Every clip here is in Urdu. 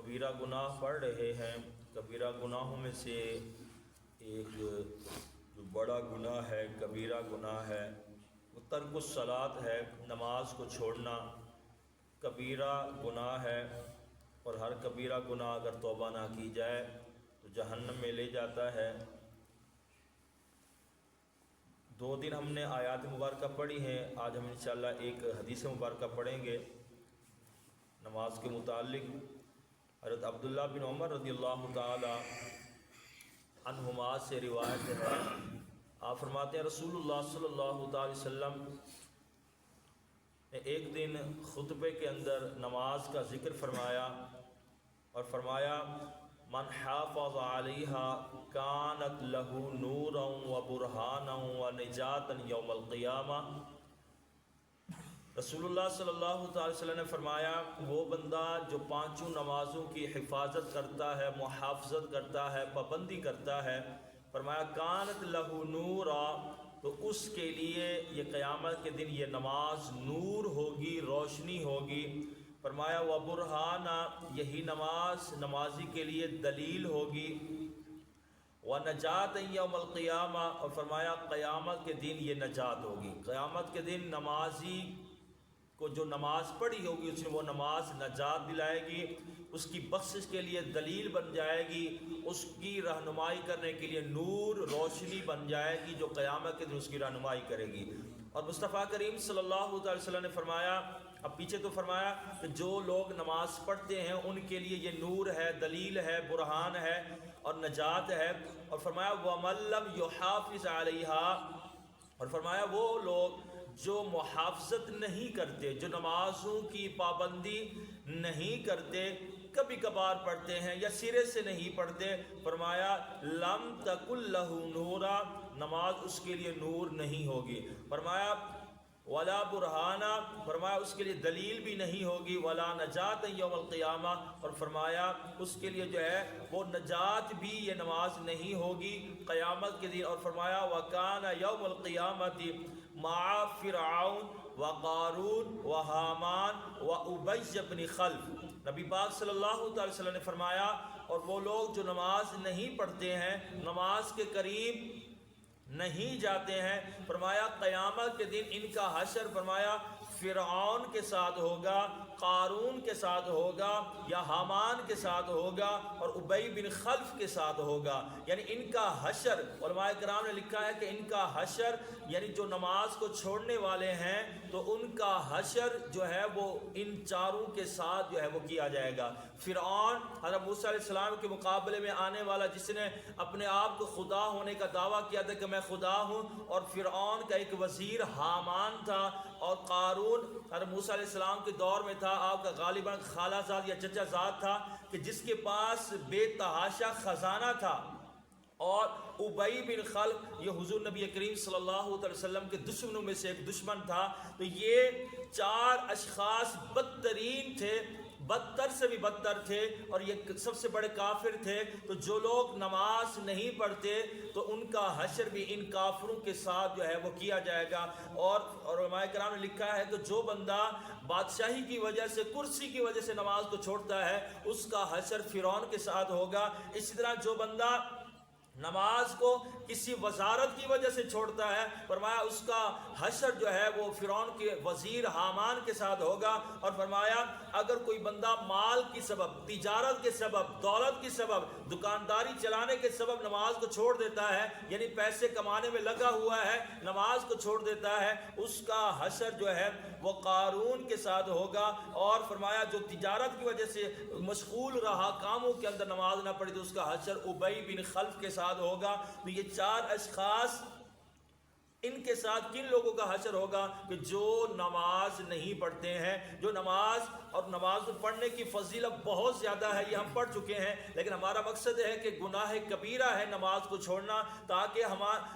کبیرہ گناہ پڑھ رہے ہیں۔ کبیرہ گناہوں میں سے ایک جو بڑا گناہ ہے، کبیرہ گناہ ہے، وہ ترک الصلاۃ ہے، نماز کو چھوڑنا کبیرہ گناہ ہے، اور ہر کبیرہ گناہ اگر توبہ نہ کی جائے تو جہنم میں لے جاتا ہے۔ 2 دن ہم نے آیات مبارکہ پڑھی ہیں، آج ہم انشاءاللہ ایک حدیث مبارکہ پڑھیں گے نماز کے متعلق۔ حضرت عبداللہ بن عمر رضی اللہ تعالی عنہما سے روایت ہے، آپ فرماتے ہیں رسول اللہ صلی اللہ تعالی وسلم نے ایک دن خطبے کے اندر نماز کا ذکر فرمایا اور فرمایا من حافظ علیہا کانت لہ نورا و برہانا و نجاتا یوم القیامہ۔ رسول اللہ صلی اللہ تعالی وسلم نے فرمایا وہ بندہ جو 5 نمازوں کی حفاظت کرتا ہے، محافظت کرتا ہے، پابندی کرتا ہے، فرمایا کانت لہ نورا، تو اس کے لیے یہ قیامت کے دن یہ نماز نور ہوگی، روشنی ہوگی۔ فرمایا و برہانا، یہی نماز نمازی کے لیے دلیل ہوگی، و نجات یوم القیامہ، اور فرمایا قیامت کے دن یہ نجات ہوگی۔ قیامت کے دن نمازی کو جو نماز پڑھی ہوگی اس میں وہ نماز نجات دلائے گی، اس کی بخشش کے لیے دلیل بن جائے گی، اس کی رہنمائی کرنے کے لیے نور، روشنی بن جائے گی جو قیامت کے دن اس کی رہنمائی کرے گی۔ اور مصطفیٰ کریم صلی اللہ علیہ وسلم نے فرمایا، اب پیچھے تو فرمایا کہ جو لوگ نماز پڑھتے ہیں ان کے لیے یہ نور ہے، دلیل ہے، برہان ہے اور نجات ہے، اور فرمایا وَمَن لَّمْ يُحَافِظْ عَلَيْهَا، اور فرمایا وہ لوگ جو محافظت نہیں کرتے، جو نمازوں کی پابندی نہیں کرتے، کبھی کبھار پڑھتے ہیں یا سرے سے نہیں پڑھتے، فرمایا لم تکن لہ نورا، نماز اس کے لیے نور نہیں ہوگی۔ فرمایا ولا برہانہ، فرمایا اس کے لیے دلیل بھی نہیں ہوگی، ولا نجات یوم القیامہ، اور فرمایا اس کے لیے جو ہے وہ نجات بھی یہ نماز نہیں ہوگی قیامت کے دن۔ اور فرمایا وکان یوم القیامۃ مع فرعون و قارون و حامان و ابی بن خلف۔ نبی پاک صلی اللہ علیہ وسلم نے فرمایا اور وہ لوگ جو نماز نہیں پڑھتے ہیں، نماز کے قریب نہیں جاتے ہیں، فرمایا قیامت کے دن ان کا حشر فرمایا فرعون کے ساتھ ہوگا، قارون کے ساتھ ہوگا، یا حامان کے ساتھ ہوگا، اور ابی بن خلف کے ساتھ ہوگا۔ یعنی ان کا حشر، علماء کرام نے لکھا ہے کہ ان کا حشر یعنی جو نماز کو چھوڑنے والے ہیں تو ان کا حشر جو ہے وہ ان چاروں کے ساتھ جو ہے وہ کیا جائے گا۔ فرعون حضرت موسیٰ علیہ السلام کے مقابلے میں آنے والا، جس نے اپنے آپ کو خدا ہونے کا دعویٰ کیا تھا کہ میں خدا ہوں، اور فرعون کا ایک وزیر حامان تھا، اور قارون حضرت موسیٰ علیہ السلام کے دور میں تھا، آپ کا غالباً خالہ زاد یا چچا زاد تھا، کہ جس کے پاس بے تحاشا خزانہ تھا۔ اور ابی بن خلف یہ حضور نبی کریم صلی اللہ علیہ وسلم کے دشمنوں میں سے ایک دشمن تھا۔ تو یہ 4 اشخاص بدترین تھے، بدتر سے بھی بدتر تھے، اور یہ سب سے بڑے کافر تھے۔ تو جو لوگ نماز نہیں پڑھتے تو ان کا حشر بھی ان کافروں کے ساتھ جو ہے وہ کیا جائے گا۔ اور علماء کرام نے لکھا ہے کہ جو بندہ بادشاہی کی وجہ سے، کرسی کی وجہ سے نماز کو چھوڑتا ہے اس کا حشر فرعون کے ساتھ ہوگا۔ اسی طرح جو بندہ نماز کو کسی وزارت کی وجہ سے چھوڑتا ہے، فرمایا اس کا حشر جو ہے وہ فرعون کے وزیر حامان کے ساتھ ہوگا۔ اور فرمایا اگر کوئی بندہ مال کی سبب، تجارت کے سبب، دولت کی سبب، دکانداری چلانے کے سبب نماز کو چھوڑ دیتا ہے، یعنی پیسے کمانے میں لگا ہوا ہے، نماز کو چھوڑ دیتا ہے، اس کا حشر جو ہے وہ قارون کے ساتھ ہوگا۔ اور فرمایا جو تجارت کی وجہ سے مشغول رہا، کاموں کے اندر نماز نہ پڑھی، تو اس کا حشر ابی بن خلف کے ساتھ ہوگا۔ تو یہ 4 اشخاص، ان کے ساتھ کن لوگوں کا حشر ہوگا کہ جو نماز نہیں پڑھتے ہیں، جو نماز اور نماز پڑھنے کی فضیلت بہت زیادہ ہے، یہ ہم پڑھ چکے ہیں، لیکن ہمارا مقصد ہے کہ گناہ کبیرہ ہے نماز کو چھوڑنا، تاکہ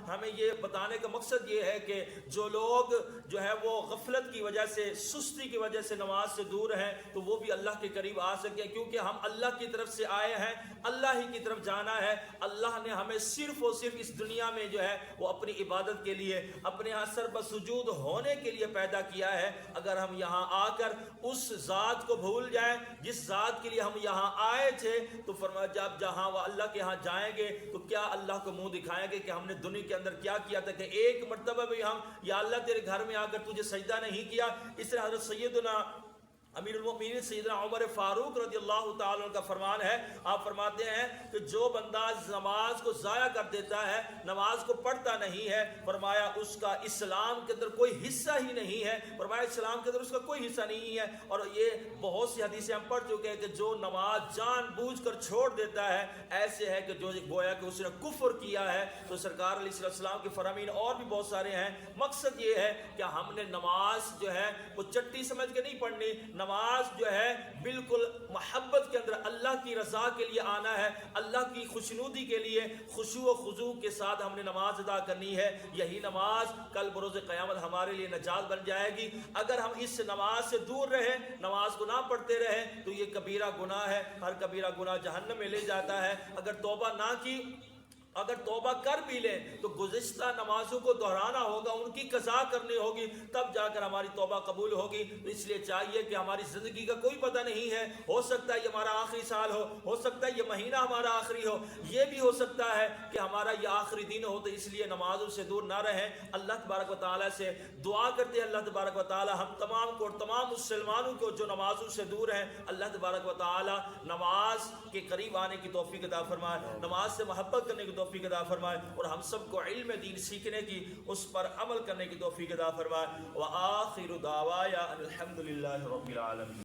ہمیں یہ بتانے کا مقصد یہ ہے کہ جو لوگ جو ہے وہ غفلت کی وجہ سے، سستی کی وجہ سے نماز سے دور ہیں تو وہ بھی اللہ کے قریب آ سکیں، کیونکہ ہم اللہ کی طرف سے آئے ہیں، اللہ ہی کی طرف جانا ہے۔ اللہ نے ہمیں صرف اور صرف اس دنیا میں جو ہے وہ اپنی عبادت کے لیے، اپنے یہاں سر بسجود ہونے کے لیے پیدا کیا ہے۔ اگر ہم یہاں آ کر اس ذات ذات کو بھول جائیں جس ذات کے لیے ہم یہاں آئے تھے. تو فرمایا جب جہاں وہ اللہ کے ہاں جائیں گے تو کیا اللہ کو منہ دکھائیں گے کہ ہم نے دنیا کے اندر کیا کیا تھا کہ ایک مرتبہ بھی ہم یا اللہ تیرے گھر میں آ کر تجھے سجدہ نہیں کیا. اس طرح حضرت سیدنا امیر المؤمنین سیدنا عمر فاروق رضی اللہ تعالیٰ عنہ کا فرمان ہے. آپ فرماتے ہیں کہ جو بندہ نماز کو ضائع کر دیتا ہے, نماز کو پڑھتا نہیں ہے, فرمایا اس کا اسلام کے اندر کوئی حصہ ہی نہیں ہے. فرمایا اسلام کے اندر اس کا کوئی حصہ نہیں ہے. اور یہ بہت سی حدیثیں ہم پڑھ چکے ہیں کہ جو نماز جان بوجھ کر چھوڑ دیتا ہے ایسے ہے کہ جو گویا کہ اس نے کفر کیا ہے. تو سرکار علیہ السلام کے فرامین اور بھی بہت سارے ہیں. مقصد یہ ہے کہ ہم نے نماز جو ہے وہ چٹی سمجھ کے نہیں پڑھنی. نماز جو ہے بالکل محبت کے اندر اللہ کی رضا کے لیے آنا ہے, اللہ کی خوشنودی کے لیے خشوع و خضوع کے ساتھ ہم نے نماز ادا کرنی ہے. یہی نماز کل بروز قیامت ہمارے لیے نجات بن جائے گی. اگر ہم اس نماز سے دور رہے, نماز کو نہ پڑھتے رہے تو یہ کبیرہ گناہ ہے. ہر کبیرہ گناہ جہنم میں لے جاتا ہے. اگر توبہ نہ کی, اگر توبہ کر بھی لیں تو گزشتہ نمازوں کو دہرانا ہوگا, ان کی قضا کرنی ہوگی, تب جا کر ہماری توبہ قبول ہوگی. تو اس لیے چاہیے کہ ہماری زندگی کا کوئی پتہ نہیں ہے, ہو سکتا ہے یہ ہمارا آخری سال ہو سکتا ہے یہ مہینہ ہمارا آخری ہو, یہ بھی ہو سکتا ہے کہ ہمارا یہ آخری دن ہو. تو اس لیے نمازوں سے دور نہ رہیں. اللہ تبارک و تعالیٰ سے دعا کرتے ہیں, اللہ تبارک و تعالیٰ ہم تمام کو اور تمام مسلمانوں کو جو نمازوں سے دور ہیں, اللہ تبارک و تعالیٰ نماز کے قریب آنے کی توفیق عطا فرمائے, نماز سے محبت کرنے کی توفیق عطا فرمائے, اور ہم سب کو علم دین سیکھنے کی, اس پر عمل کرنے کی توفیق عطا فرمائے. وآخر دعوایا الحمدللہ رب العالمین.